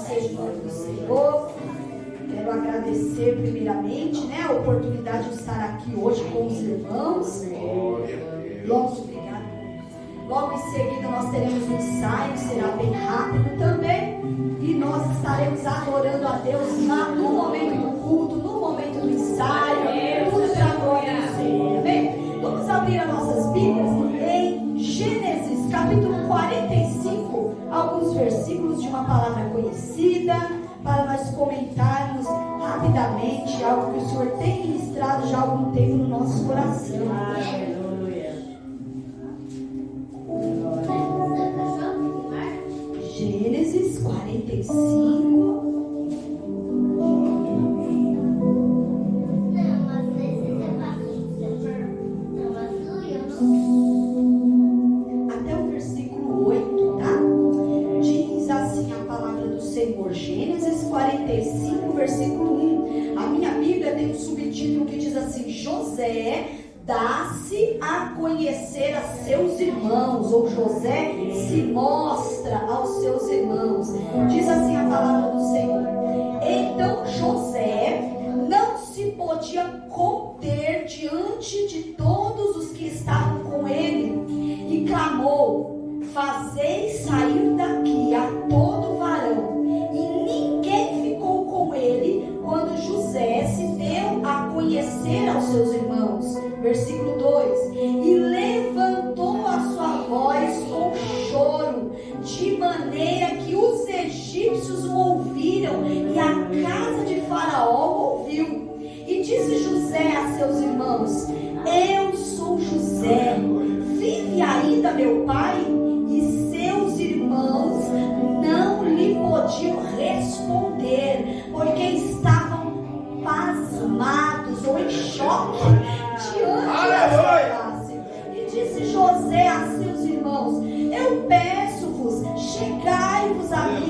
seja o nome do Senhor. Quero agradecer primeiramente, a oportunidade de estar aqui hoje com os irmãos. Logo em seguida nós teremos um ensaio, que será bem rápido também. E nós estaremos adorando a Deus no momento do culto, no momento do ensaio, tudo para a glória do Senhor. Amém? Vamos abrir as nossas Bíblias em Gênesis capítulo 45, alguns versículos de uma palavra conhecida, para nós comentarmos rapidamente algo que o Senhor tem ministrado já há algum tempo no nosso coração. Gênesis 45. Até o versículo 8, tá? Diz assim a palavra do Senhor. Gênesis 45, versículo 1. A minha Bíblia tem um subtítulo que diz assim: José dá-se a conhecer a seus irmãos, ou José se mostra aos seus irmãos. Diz assim a palavra do Senhor. Então José não se podia conter diante de todos os que estavam com ele, e clamou: fazei sair daqui a todo varão. E ninguém ficou com ele quando José se deu a conhecer aos seus irmãos. Versículo 2: e levantou a sua voz com choro, de maneira que os egípcios o ouviram, e a casa de Faraó ouviu. E disse José a seus irmãos: eu sou José, vive ainda meu pai? E seus irmãos não lhe podiam responder, porque estavam pasmados ou em choque diante da sua face. E disse José a seus irmãos: eu peço-vos, chegai-vos a mim.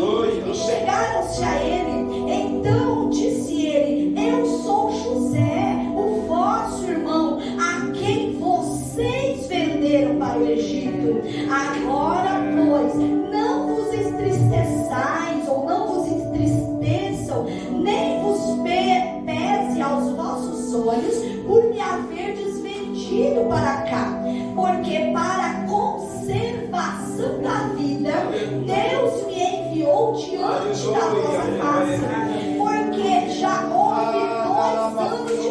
E chegaram-se a ele. Então disse ele: eu sou José, o vosso irmão, a quem vocês venderam para o Egito. Agora, pois, não vos entristeçais, ou não vos entristeçam, nem vos pese aos vossos olhos por me haverdes vendido para cá, porque para a conservação da vida Deus me enviou diante da vossa face, porque já houve 2 anos de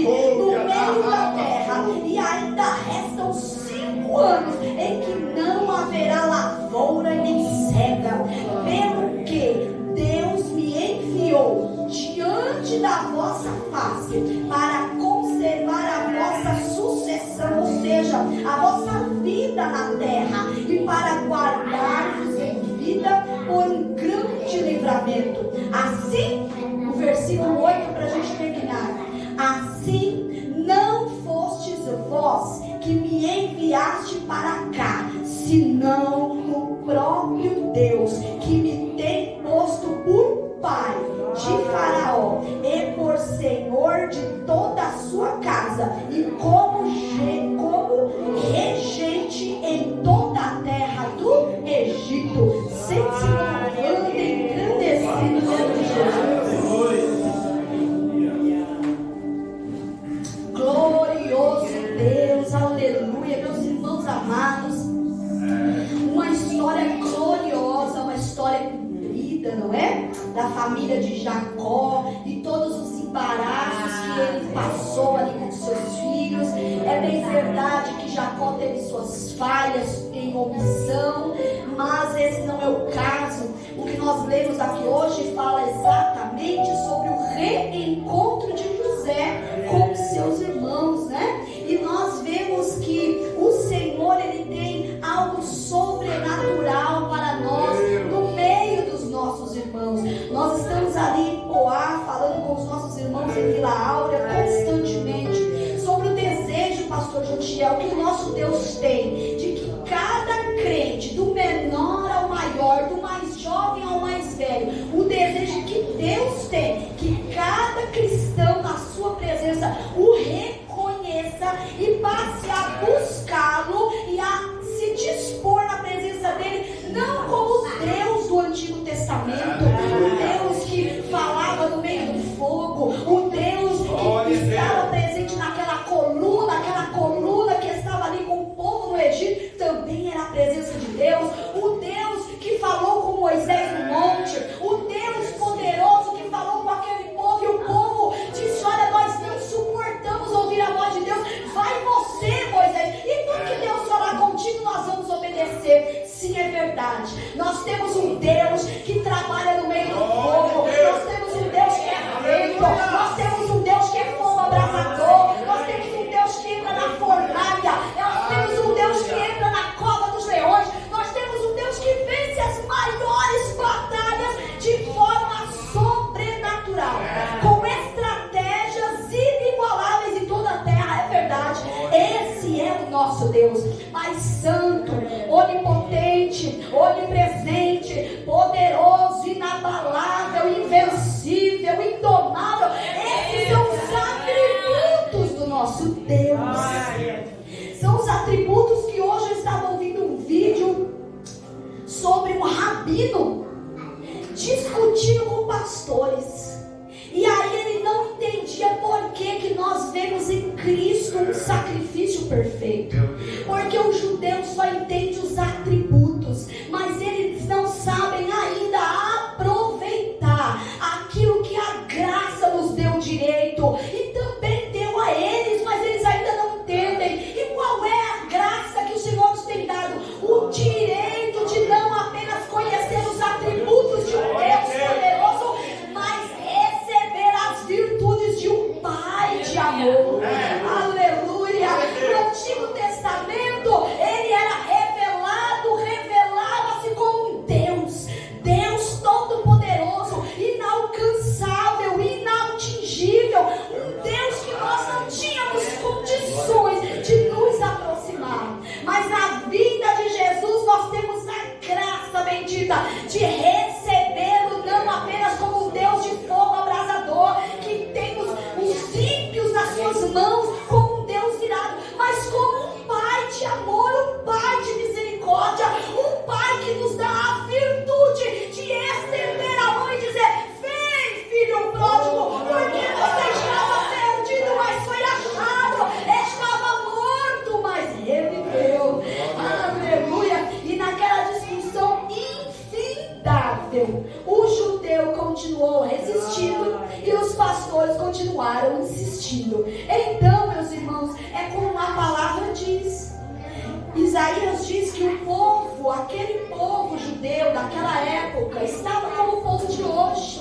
fome no meio da terra, e ainda restam 5 anos em que não haverá lavoura nem cega, pelo que Deus me enviou diante da vossa face para conservar a vossa sucessão, ou seja, a vossa vida na terra, e para guardar-vos em vida por um grande livramento. Assim, o versículo 8, para a gente terminar: assim não fostes vós que me enviaste para cá, senão o próprio Deus, que me tem posto por pai de Faraó e por senhor de toda a sua casa, e como regente em toda a terra do Egito, sente-se louvando e engrandecido o nome de Jesus. Glorioso Deus, aleluia, meus irmãos amados. Uma história gloriosa, uma história cumprida, não é? Da família de Jacó e todos os embaraços que ele passou ali com seus filhos. É bem verdade que Jacó teve suas falhas em omissão, mas esse não é o caso. O que nós lemos aqui hoje fala exatamente sobre o reencontro de José com seus irmãos, né? E nós vemos que o Senhor, ele tem algo sobrenatural para nós no meio dos nossos irmãos. Nós estamos ali em Poá, falando com os nossos irmãos em Vila Áurea constantemente sobre o desejo, pastor Jotiel, que o nosso Deus tem de que cada crente, do menor ao maior, do mais jovem ao mais velho, o desejo que Deus, o Deus que falou com Moisés no monte, o Deus poderoso que falou com aquele povo, e o povo disse: olha, nós não suportamos ouvir a voz de Deus, vai você, Moisés, e tudo que Deus falar contigo nós vamos obedecer. Sim, é verdade, nós temos um Deus que trabalha no meio do povo, nós temos um Deus que é feito, nós temos um Deus que é fogo abrasador, nós temos um Deus que entra na fornalha, nós temos um Deus que entra na cova dos leões, nós temos um Deus que vence as maiores batalhas de forma sobrenatural, com estratégias inigualáveis em toda a terra. É verdade, esse é o nosso Deus, mas santo, onipotente, onipresente, poderoso, inabalável, invencível, indomável. Esses são os atributos do nosso Deus. São os atributos que hoje eu estava ouvindo um vídeo sobre um rabino discutindo com pastores. E aí ele não entendia por que nós vemos em Cristo um sacrifício perfeito. Porque o judeu só entende os atributos, mas eles não sabem ainda aproveitar aquilo que a graça nos deu direito. E também deu a eles, mas eles ainda não entendem. E qual é a graça que o Senhor nos tem dado? O direito de não apenas conhecer os atributos de um Deus poderoso, mas receber as virtudes de um Pai de amor. Aleluia! No Antigo Testamento ele era revelava-se como um Deus todo-poderoso, inalcançável, inatingível, um Deus que nós não tínhamos condições de nos aproximar. Mas na vida de Jesus nós temos a graça bendita de recebê-lo não apenas como um Deus de fogo abrasador, que tem os ímpios nas suas mãos, como um Deus irado, mas como um Pai de amor, um Pai de misericórdia, um Pai que nos dá a virtude de estender a mão e dizer: vem, filho pródigo, porque você estava perdido, mas foi achado, estava morto, mas reviveu. Aleluia! E naquela discussão infindável, o judeu continuou resistindo e os pastores continuaram insistindo. Então, meus irmãos, é como a palavra diz. Isaías diz que o povo, aquele povo judeu daquela época, estava como o povo de hoje.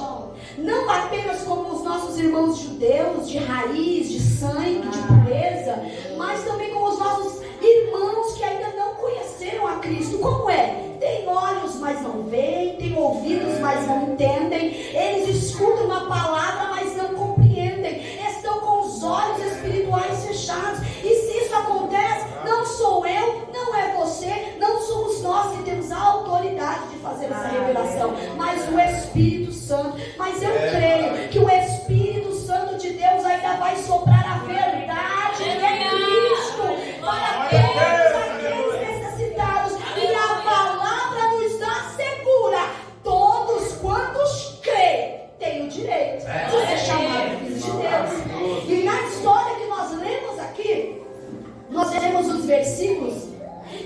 Não apenas como os nossos irmãos judeus, de raiz, de sangue, de pureza, mas também como os nossos irmãos que ainda não conheceram a Cristo. Como é? Tem olhos, mas não veem, tem ouvidos, mas não entendem, eles escutam a palavra, mas não compreendem, estão com os olhos espirituais fechados. E se isso acontece, não sou eu, não é você, não somos nós que temos a autoridade de fazer essa revelação, mas o Espírito Santo. Mas eu creio que o Espírito Santo de Deus ainda vai soprar a verdade de Cristo para todos aqueles necessitados. E a palavra nos assegura: todos quantos creem têm o direito de ser chamados filhos de Deus. E na história que nós lemos aqui, nós temos os versículos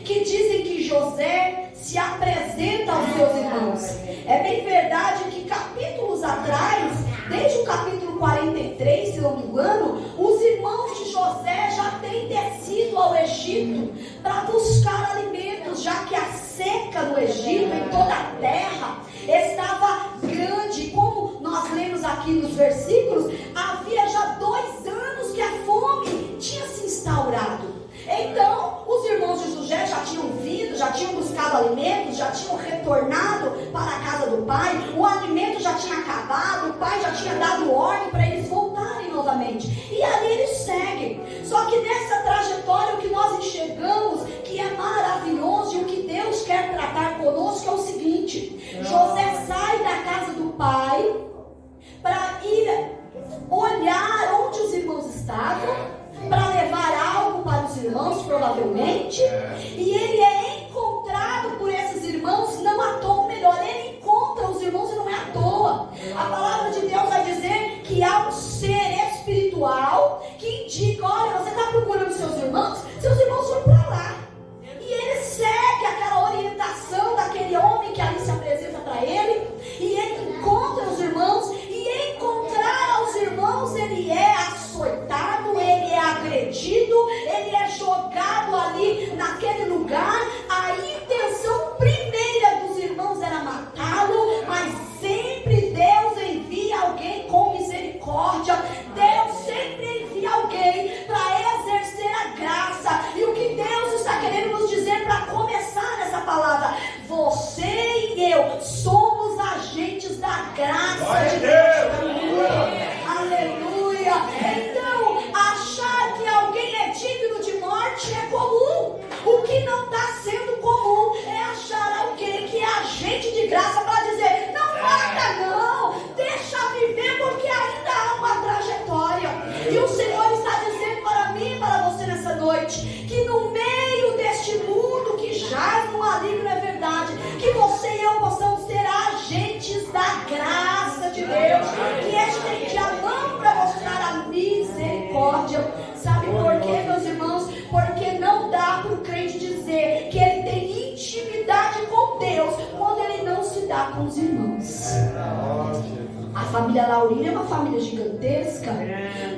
que dizem que José se apresenta aos seus irmãos. É bem verdade que capítulos atrás, desde o capítulo 43, se não me engano, os irmãos de José já têm descido ao Egito para buscar alimentos, já que a seca no Egito, em toda a terra, estava grande. Como nós lemos aqui nos versículos, havia já 2 anos que a fome tinha se instaurado. Então, os irmãos de José já tinham vindo, já tinham buscado alimentos, já tinham retornado para a casa do pai, o alimento já tinha acabado, o pai já tinha dado ordem para eles voltarem novamente. E ali eles seguem. Só que nessa trajetória, o que nós enxergamos que é maravilhoso e o que Deus quer tratar conosco é o seguinte: José sai da casa do pai para ir olhar onde os irmãos estavam, para levar algo para os irmãos, provavelmente, e ele é encontrado por esses irmãos, não à toa, melhor, ele encontra os irmãos e não é à toa. A palavra de Deus vai dizer que há um ser espiritual que indica: olha, você está procurando seus irmãos foram para lá. E ele segue aquela orientação graça para dizer, não mata não, deixa viver, porque ainda há uma trajetória. E o Senhor está dizendo para mim e para você nessa noite, que no meio deste mundo que jaz no maligno, é verdade, que você e eu possamos ser agentes da graça de Deus, que estende a mão para mostrar a misericórdia. Sabe por quê, meus irmãos? Porque não dá para o crente dizer que ele tem intimidade com Deus quando ele não se dá com os irmãos. A família Laurina é uma família gigantesca,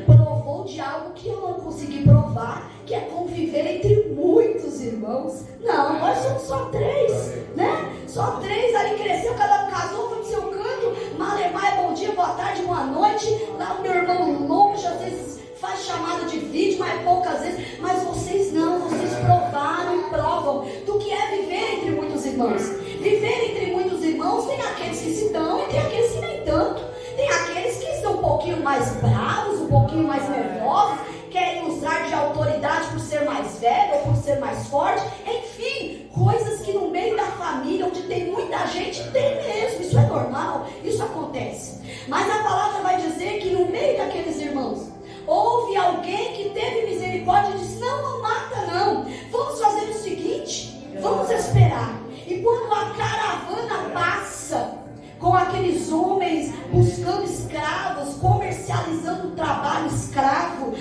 provou de algo que eu não consegui provar, que é conviver entre muitos irmãos. Não, nós somos só 3, né? Só 3, ali cresceu, cada um casou, foi pro seu canto. Malemar é bom dia, boa tarde, boa noite. Lá o meu irmão longe, às vezes faz chamada de vídeo, mas poucas vezes. Mas vocês não, vocês provaram e provam do que é viver entre muitos irmãos. Viver entre muitos irmãos, tem aqueles que se dão e tem aqueles que nem tanto. Tem aqueles que são um pouquinho mais bravos, um pouquinho mais nervosos, querem usar de autoridade por ser mais velho ou por ser mais forte. Enfim, coisas que no meio da família, onde tem muita gente, tem mesmo. Isso é normal, isso acontece. Mas a palavra vai dizer que no meio daqueles irmãos, houve alguém que teve misericórdia e disse, não mata não, vamos fazer o seguinte, vamos esperar. E quando a caravana passa, com aqueles homens buscando escravos, comercializando o trabalho escravo,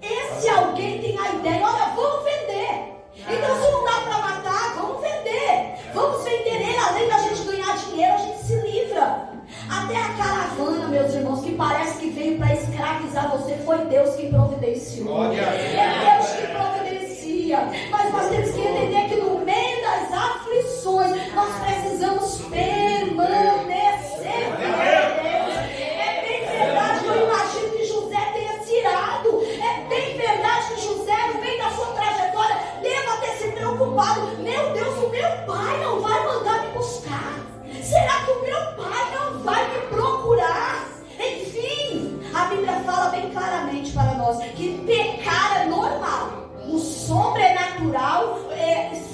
esse alguém tem a ideia, olha, vamos vender. Então se não dá para matar, vamos vender. Vamos vender ele, além da gente ganhar dinheiro, a gente se livra. Até a caravana, meus irmãos, que parece que veio para escravizar você, foi Deus que providenciou. É Deus que providencia. Mas nós temos que entender que no meio das aflições, nós precisamos permanecer fiel a Deus. É bem verdade que eu imagino que José tenha se irado. É bem verdade que José, no meio da sua trajetória, deva ter se preocupado. Meu Deus, o meu pai não vai mandar me buscar. Será que o meu pai não vai me procurar? Enfim, a Bíblia fala bem claramente para nós que pecar é normal. O sobrenatural,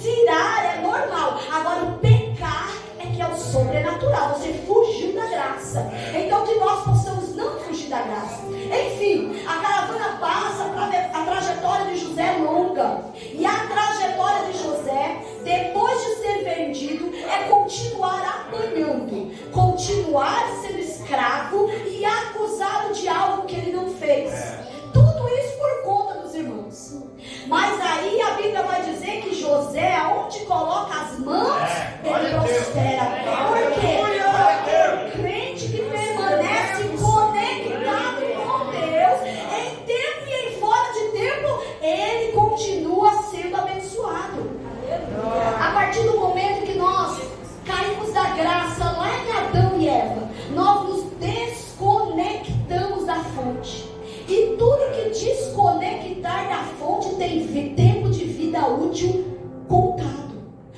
se irar é normal. Agora o pecar é que é o sobrenatural. Você fugiu da graça. Então que nós possamos não fugir da graça. Enfim, a caravana passa, a trajetória de José é longa. E a trajetória de José, depois de ser vendido, é continuar apanhando, continuar sendo escravo e acusado de algo que ele não fez. Tudo isso por conta dos irmãos. Mas aí a Bíblia vai dizer que José, aonde coloca as mãos, ele prospera. Por quê? Porque o crente que permanece conectado com Deus, em tempo e em fora de tempo, ele continua sendo abençoado. A partir do momento que nós caímos da graça lá em Adão e Eva, nós nos desconectamos da fonte. E tudo que desconectar da fonte tem tempo de vida útil contado.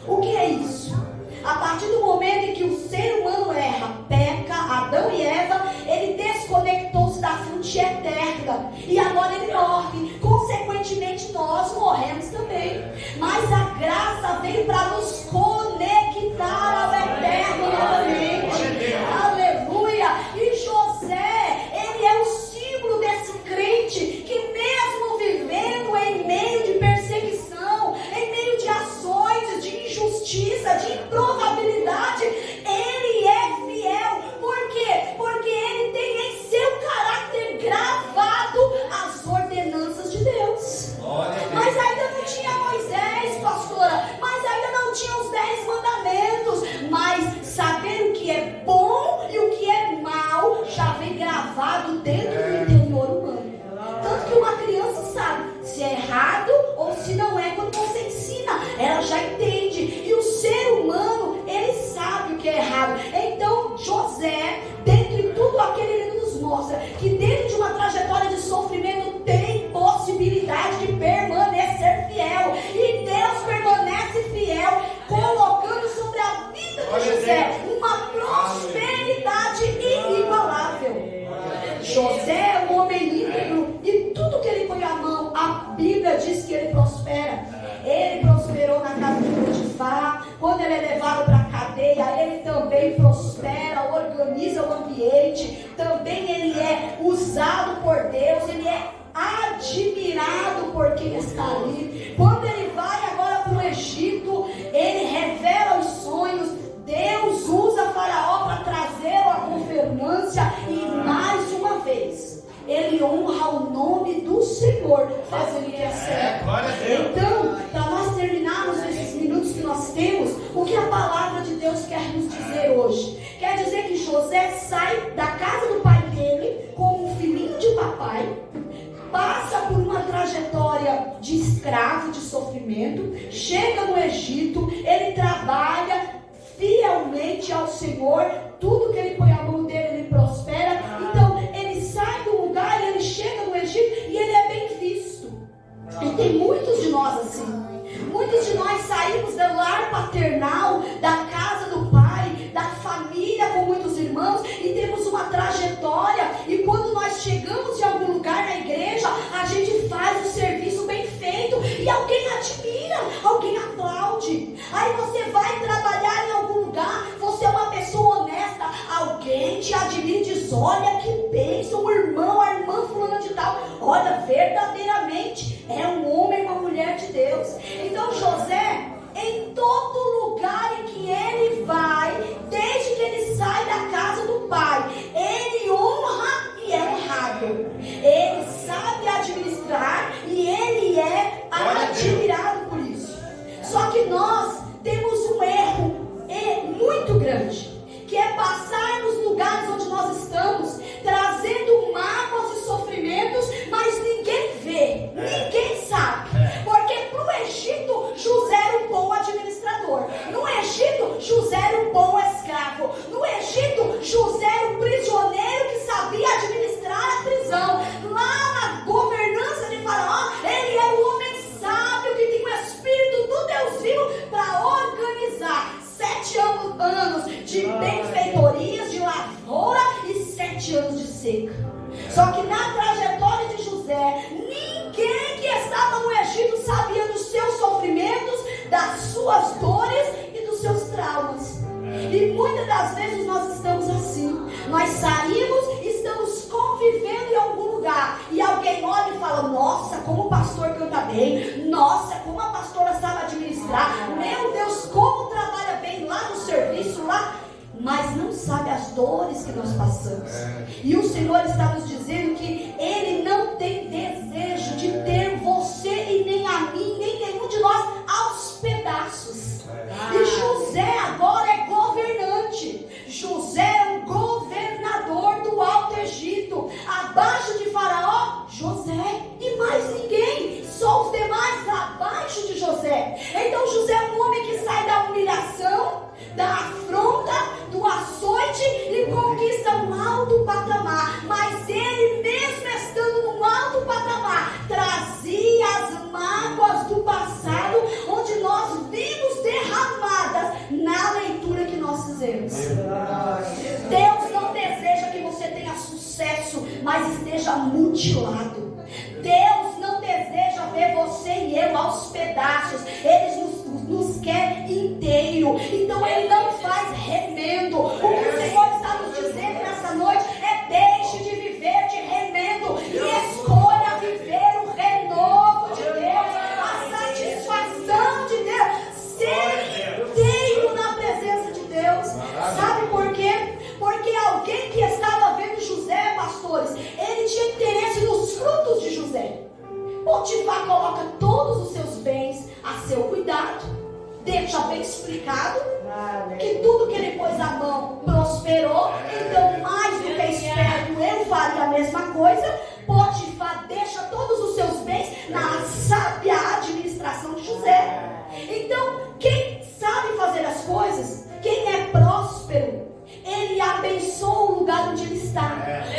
O que é isso? A partir do momento em que o ser humano erra, peca, Adão e Eva, ele desconectou-se da fonte eterna. E agora ele morre. Consequentemente, nós morremos também. Mas a graça veio para nos conectar ao eterno novamente. Aleluia! E José, ele é o símbolo desse crente que mesmo vivendo em meio de perseguição, em meio de açoites, de injustiça, de improbabilidade, ele é fiel. Por quê? Porque ele tem em seu caráter gravado as ordenanças de Deus. Mas ainda não tinha Moisés, pastora, mas ainda não tinha os 10 mandamentos. Mas saber o que é bom e o que é mal já vem gravado dentro do interior humano. Tanto que uma criança sabe se é errado ou se não é quando você ensina. Ela já entende. E o ser humano, ele sabe o que é errado. Então José, dentro de tudo aquilo, ele nos mostra que dentro de uma trajetória de sofrimento tem possibilidade de permanecer fiel. E Deus permanece fiel, colocando sobre a vida de José uma prosperidade inigualável. José é um homem íntegro e tudo que ele põe a mão, a Bíblia diz que ele prospera. Ele prosperou na casa de Potifar. Quando ele é levado para a cadeia, ele também rei prospera, organiza o ambiente. Também ele é usado por Deus, ele é admirado por quem está ali. Quando ele vai agora para o Egito, ele revela os sonhos. Deus usa Faraó para trazê-lo à governância. E mais uma vez, ele honra o nome do Senhor, fazendo o que é certo. Então, para nós terminarmos esses minutos que nós temos, o que a palavra de Deus quer nos dizer hoje? Quer dizer que José sai da casa do pai dele como um filhinho de papai, passa por uma trajetória de escravo, de sofrimento, chega no Egito, ele trabalha fielmente ao Senhor, tudo que ele põe a mão dele, ele prospera. Então ele sai do lugar e ele chega no Egito e ele é bem visto. E tem muitos de nós assim. Muitos de nós saímos do lar paternal, da casa do pai, da família com muitos irmãos, e temos uma trajetória, e quando nós chegamos em algum lugar na igreja, a gente faz o serviço bem feito e alguém admira, alguém aplaude. Aí você vai trabalhar em algum lugar, você é uma pessoa honesta, alguém te admira e diz: olha que bênção, o irmão, a irmã fulana de tal, olha, verdadeiramente é um homem, uma mulher de Deus. Então José, em todo lugar em que ele vai, desde que ele sai da casa do pai, ele honra e é honrado. Ele sabe administrar e ele é admirado por isso. Só que nós temos um erro muito grande, que é passar nos lugares onde nós estamos, trazendo mágoas e sofrimentos, mas ninguém vê, ninguém sabe. Porque para o Egito, José era um bom administrador. No Egito, José era um bom escravo. No Egito, José era um prisioneiro que sabia administrar a prisão. Lá na governança de Faraó, ele era um homem sábio que tinha o Espírito do Deus vivo para organizar 7 anos de benfeitorias, de lavoura e 7 anos de seca. Só que na trajetória de José, ninguém que estava no Egito sabia dos seus sofrimentos, das suas dores e dos seus traumas. E muitas das vezes nós estamos assim. Nós saímos e estamos convivendo em algum lugar, e alguém olha e fala: nossa, como o pastor canta bem, nossa, como a pastora sabe administrar, meu Deus, como trabalha bem lá no serviço, lá. Mas não sabe as dores que nós passamos. E o Senhor está nos dizendo que Ele não tem desejo de ter você e nem a mim, nem nenhum de nós aos pedaços. E José agora é governante. José é o governador do Alto Egito. Abaixo de Faraó, José e mais ninguém. Só os demais abaixo de José. Então José é um homem que sai da humilhação, da afronta, do açoite e conquista um alto patamar. Mas ele, mesmo estando num alto patamar, trazia as mágoas do passado, onde nós vimos derramadas na leitura que nós fizemos. Deus não deseja que você tenha sucesso, mas esteja mutilado. Deus não deseja ver você e eu aos pedaços. Ele nos quer inteiro. Então Ele não faz remendo. O que o Senhor está nos dizendo nessa noite é: deixe de viver de remendo e escolha viver o renovo de Deus, a satisfação de Deus, ser inteiro na presença de Deus. Sabe por quê? Porque alguém que estava vendo José, pastores, ele tinha interesse nos frutos de José. Potifar coloca todos os seus bens a seu cuidado, deixa bem explicado que tudo que ele pôs a mão prosperou. Então, mais do que esperto, eu faria a mesma coisa. Potifar deixa todos os seus bens na sábia administração de José. Então, quem sabe fazer as coisas, quem é próspero, ele abençoa o lugar onde ele está.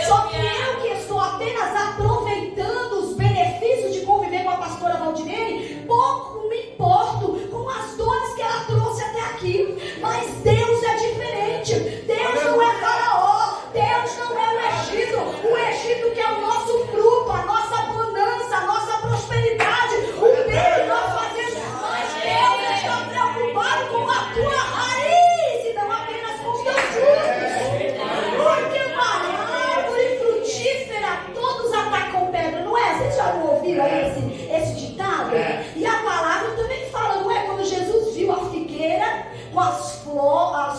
Só que eu que estou apenas aproveitando os benefícios de conviver com a pastora Valdinene, pouco me importo com as dores que ela trouxe até aqui. Mas Deus é diferente. Deus não é Faraó. Deus não é o Egito. O Egito que é o nosso fruto, a nossa bonança, a nossa prosperidade, o bem que nós fazemos. Mas Deus está preocupado com a tua raiz.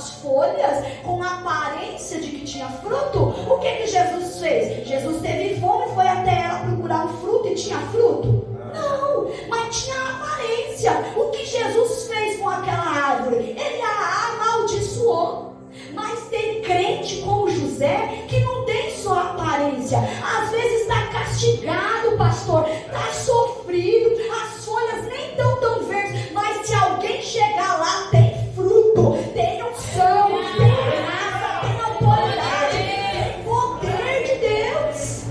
as folhas com a aparência de que tinha fruto. O que Jesus fez? Jesus teve fome, foi até ela procurar um fruto e tinha fruto? Não, mas tinha aparência. O que Jesus fez com aquela árvore? Ele a amaldiçoou. Mas tem crente como José que não tem só aparência. Às vezes está castigado, pastor, está sofrido, as folhas nem estão tão verdes, mas se alguém chegar lá, tem fruto, tem unção, tem graça, tem autoridade, tem poder de Deus.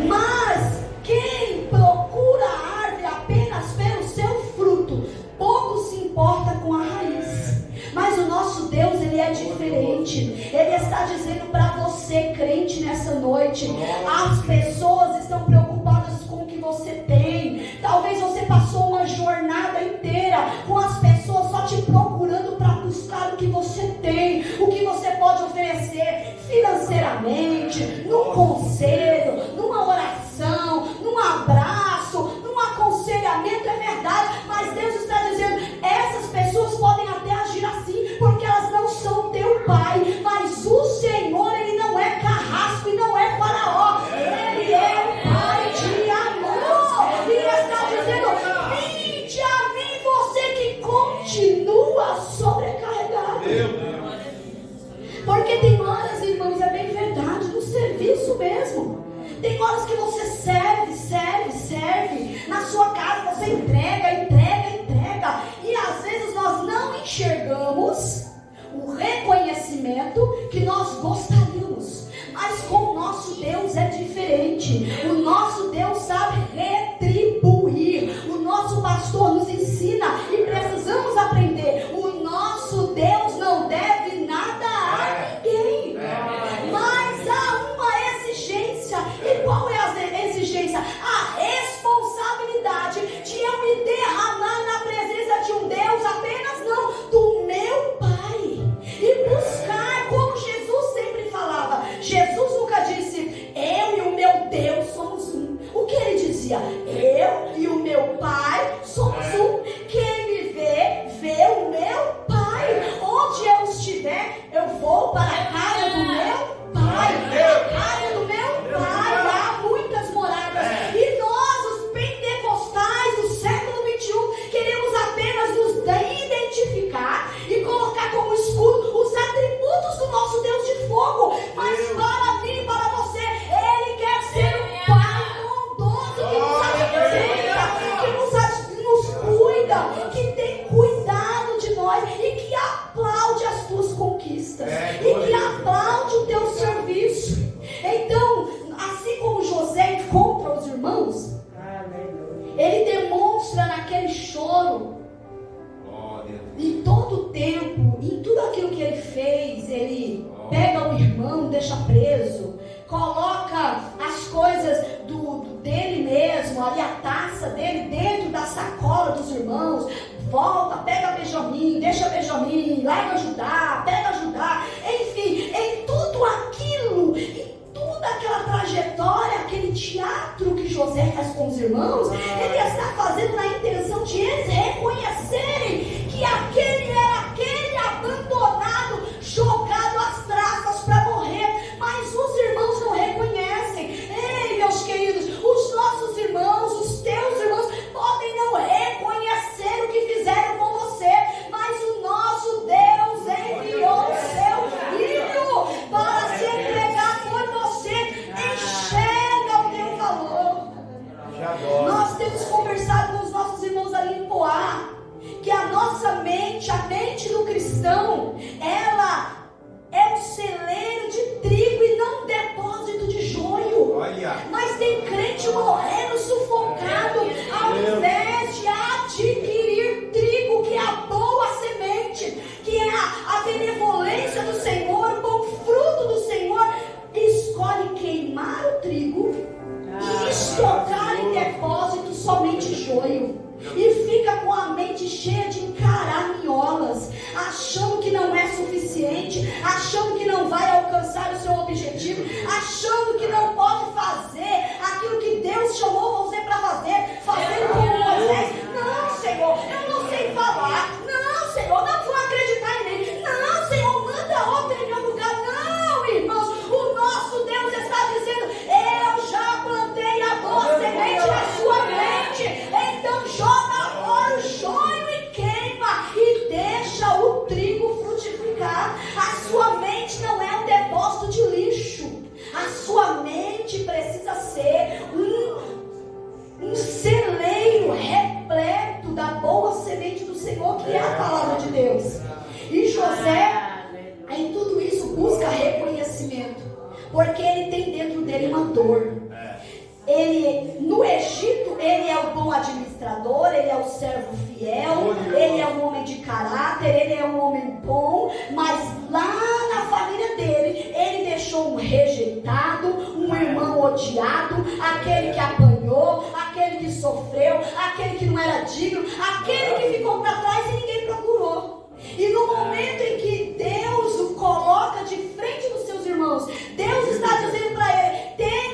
Mas quem procura a árvore apenas pelo seu fruto, pouco se importa com a raiz. Mas o nosso Deus, Ele é diferente. Ele está dizendo para você, crente, nessa noite: as pessoas estão preocupadas com o que você tem. Talvez você passou uma jornada inteira com as pessoas só te procurando para buscar o que você tem, o que você pode oferecer financeiramente, num conselho, numa oração, num abraço, num aconselhamento. É verdade, mas Deus está dizendo: essas pessoas podem até agir assim, porque elas não são teu pai, mas o Senhor, Ele não é carrasco e não é faraó, Ele é o Pai de amor, e está dizendo: vinde a mim, você que continua sobrecarregado. Porque tem horas, irmãos, é bem verdade, no serviço mesmo, tem horas que você serve na sua casa, você entrega, e às vezes nós não enxergamos o reconhecimento que nós gostaríamos. Mas com o nosso Deus é diferente. O nosso Deus sabe retribuir. O nosso pastor nos ensina e precisamos aprender: o nosso Deus não deve nada a ninguém. Mas há uma exigência. E qual é a exigência? A responsabilidade de eu me derramar na presença de um Deus apenas não do meu Pai, e buscar, como Jesus sempre falava. Jesus nunca disse: eu e o meu Deus somos um. O que ele dizia? Eu e o meu Pai somos um. Quem me vê, vê o meu Pai. Onde eu estiver, eu vou para a casa do meu Pai. A casa do meu Pai há muitas moradas. E nós, os pentecostais do século 21, queremos apenas nos identificar e colocar como escudo os atributos do nosso Deus de fogo. Mas para mim e para você, Ele quer ser um Pai bondoso, que nos aceita, que nos cuida, que tem cuidado de nós e que aplaude as tuas conquistas, e que aplaude o teu serviço. Então, assim como José encontra os irmãos, ele demonstra naquele choro, em todo o tempo, em tudo aquilo que ele fez. Ele pega o irmão, deixa preso, coloca as coisas dele mesmo, ali a taça dele dentro da sacola dos irmãos, volta, pega Benjamim, deixa Benjamim, larga Judá, pega Judá, enfim, em tudo aquilo, em toda aquela trajetória, aquele teatro que José faz com os irmãos, ele está fazendo na intenção de eles reconhecerem que aquele era aquele abandonado, jogado às traças para morrer. Mas os irmãos não reconhecem. Ei, meus queridos, os nossos irmãos, os teus irmãos podem não reconhecer o que fizeram com você, mas o nosso Deus enviou o seu Filho para se entregar por você. Enxerga o teu valor. Nós temos conversado com os nossos irmãos ali em Poá, que a nossa mente, a mente do cristão, ela é um celeiro de trigo e não um depósito de joio. Mas tem crente morrendo sufocado, ao invés de adquirir trigo, que é a boa semente, que é a benevolência do Senhor, o bom fruto do Senhor, escolhe queimar o trigo e estocar em depósito somente joio. E fica com a mente cheia de caraminholas, achando que não é suficiente, achando que não vai alcançar o seu objetivo, achando que não pode fazer aquilo que Deus chamou você para fazer, fazendo como Moisés. Não, Senhor, eu não sei falar. Não, Senhor, não vou acreditar em mim. Não, Senhor, Porque ele tem dentro dele uma dor. Ele, no Egito, ele é o bom administrador, ele é o servo fiel, ele é um homem de caráter, ele é um homem bom, mas lá na família dele, ele deixou um rejeitado, um irmão odiado, aquele que apanhou, aquele que sofreu, aquele que não era digno, aquele que ficou para trás e ninguém procurou. E no momento em que Deus o coloca de frente dos seus irmãos, Deus está dizendo para ele: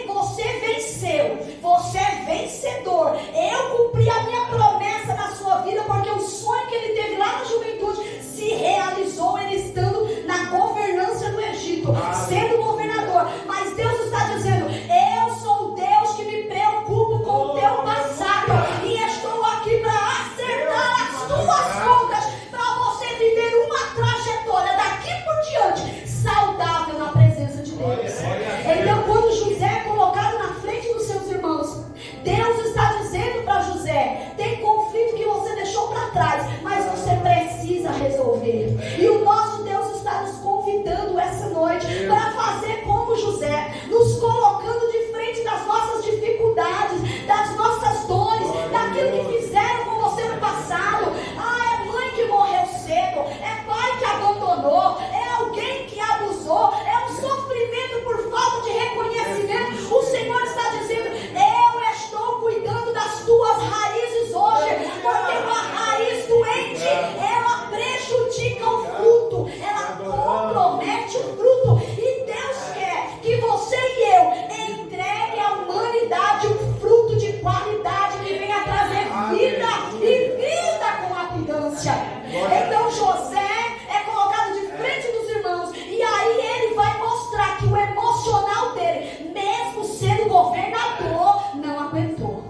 você venceu, você é vencedor, eu cumpri a minha promessa na sua vida, porque o sonho que ele teve lá na juventude se realizou, ele estando na governança do Egito, sendo governador. Mas Deus está dizendo: eu sou o Deus que me preocupo com o teu passado, e estou aqui para acertar as tuas contas, para você viver uma trajetória daqui por diante saudável na presença de Deus. Então, quando José é colocado na frente dos seus irmãos, Deus está dizendo para José: tem conflito que você deixou para trás, mas você precisa resolver. E o nosso Deus está nos convidando essa noite para fazer como José, nos colocando de frente das nossas dificuldades, das nossas dores, daquilo que fizeram com você no passado. É mãe que morreu cedo, é pai que abandonou, é alguém que abusou, é um sofrimento por falta de reconhecimento. O Senhor está dizendo: eu estou cuidando das tuas raízes hoje, porque uma raiz doente, ela prejudica o fruto, ela compromete o fruto. E Deus quer que você e eu entregue à humanidade um fruto de qualidade que venha trazer vida e vida com abundância. Então José é colocado de frente dos irmãos, e aí ele vai mostrar que o emocional dele, mesmo sendo governador, não aguentou.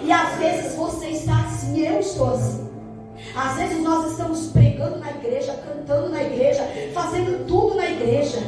E às vezes você está assim, eu estou assim. Às vezes nós estamos pregando na igreja, cantando na igreja, fazendo tudo na igreja.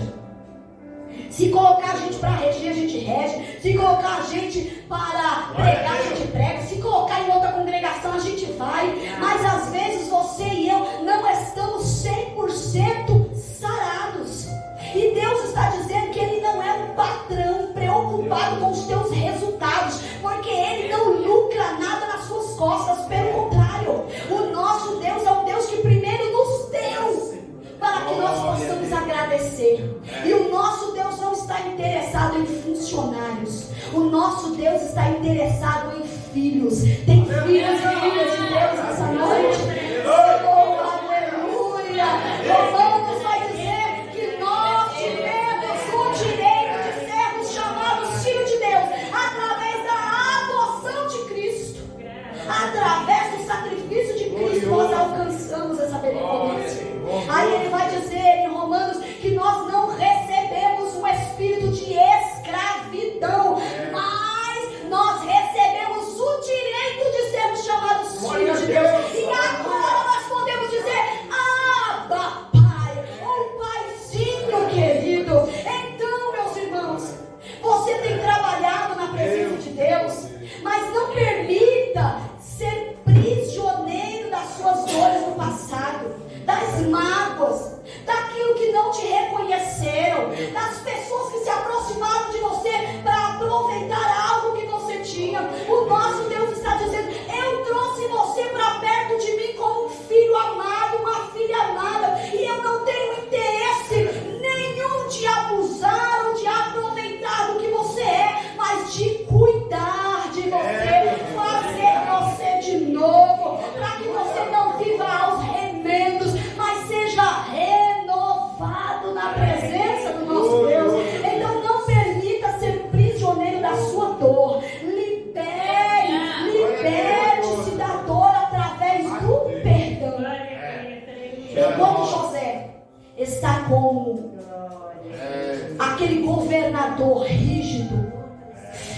Se colocar a gente para reger, a gente rege. Se colocar a gente para pregar, a gente prega. Se colocar em outra congregação, a gente vai. Mas às vezes você e eu não estamos 100% sarados. E Deus está dizendo que Ele não é um patrão preocupado com os teus resultados, porque Ele não lucra nada nas suas costas. Pelo contrário, o nosso Deus é um Deus que primeiro nos deu, para que nós possamos agradecer. E o nosso Deus não está interessado em funcionários. O nosso Deus está interessado em filhos. Tem filhos e filhas de Deus essa noite. Oh, aleluia! Romanos vai dizer que nós tivemos o direito de sermos chamados filhos de Deus através da adoção de Cristo. Através do sacrifício de Cristo nós alcançamos essa benevolência. Aí ele vai dizer em Romanos que nós não recebemos um espírito de escravidão, mas nós recebemos o direito de sermos chamados filhos de Deus. E agora nós podemos dizer: Abba, Pai, ou Paizinho querido. Então, meus irmãos, você tem trabalhado na presença de Deus, mas não permita ser prisioneiro das suas dores no passado, das mágoas, daquilo que não te reconheceram, das pessoas que se aproximaram de você para aproveitar algo que você tinha. O nosso Deus está dizendo: eu trouxe você para perto de mim como um filho amado, uma filha amada, e eu não tenho interesse nenhum de abusar ou de aproveitar do que você é, mas de cuidar de você, fazer você de novo, para que você não viva aos remendos, mas seja renovado na presença do nosso Deus. Então não permita ser prisioneiro da sua dor. Liberte-se da dor através do perdão. Enquanto José está como aquele governador rígido,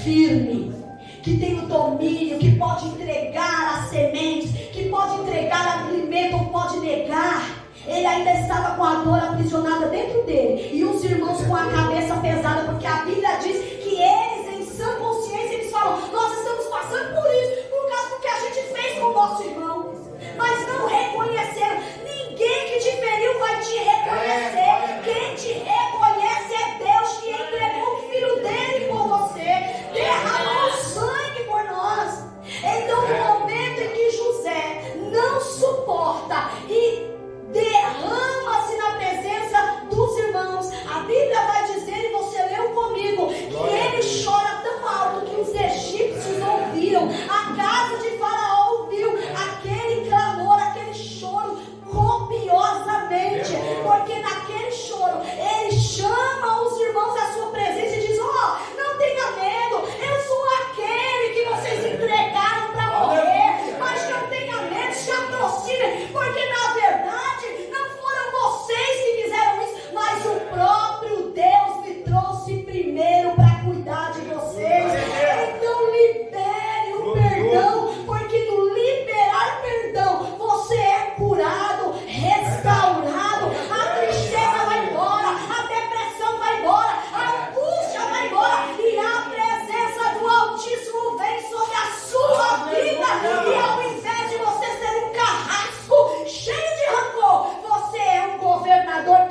firme, que tem o domínio, que pode entregar as sementes, que pode entregar alimento ou pode negar, ele ainda estava com a dor aprisionada dentro dele, e os irmãos com a cabeça pesada, porque a Bíblia diz que eles, em sã consciência, eles falam: nós estamos passando por isso, por causa do que a gente fez com o nosso irmão, mas não reconheceram. Ninguém que te feriu vai te reconhecer. Quem te reconhece é Deus, que em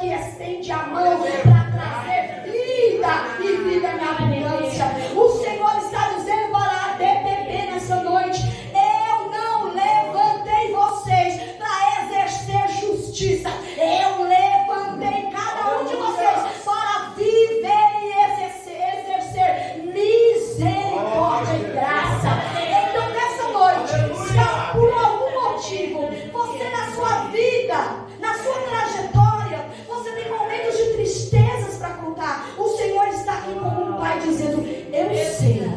que estende a mão para trazer vida e vida em abundância. O Senhor está dizendo para a DPP nessa noite: eu não levantei vocês para exercer justiça, eu levantei cada um de vocês para viver e exercer misericórdia e graça. Então nessa noite, se por algum motivo você na sua vida, na sua trajetória, você tem momentos de tristezas para contar, o Senhor está aqui como um pai dizendo: eu sei,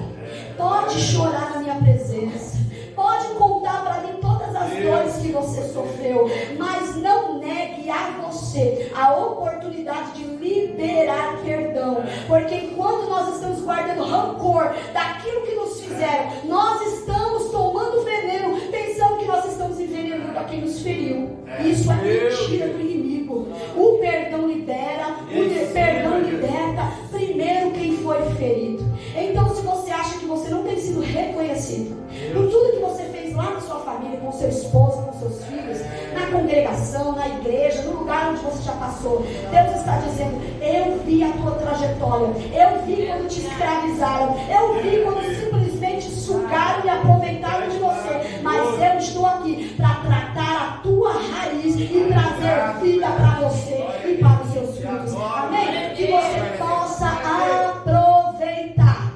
pode chorar na minha presença, pode contar para mim todas as dores que você sofreu, mas não negue a você a oportunidade de liberar perdão, porque enquanto nós estamos guardando rancor daquilo que nos fizeram, nós estamos tomando veneno, pensando que nós estamos envenenando a quem nos feriu. Isso é mentira do inimigo. O perdão libera, o perdão liberta primeiro quem foi ferido. Então, se você acha que você não tem sido reconhecido por tudo que você fez lá na sua família, com seu esposo, com seus filhos, na congregação, na igreja, no lugar onde você já passou, Deus está dizendo: eu vi a tua trajetória, eu vi quando te escravizaram, eu vi quando simplesmente sugaram e aproveitaram de você, mas eu estou aqui para tratar a tua raiz e trazer vida para você e para os seus filhos. Amém? Que você possa aproveitar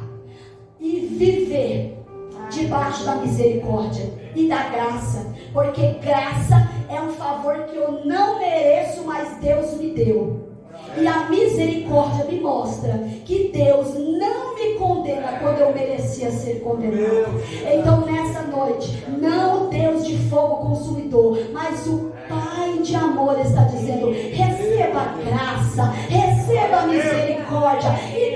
e viver debaixo da misericórdia e da graça, porque graça é um favor que eu não mereço, mas Deus me deu. E a misericórdia me mostra que Deus não me condena quando eu merecia ser condenado. Então nessa noite, não o Deus de fogo consumidor, mas o Pai de amor está dizendo: receba a graça, receba a misericórdia, e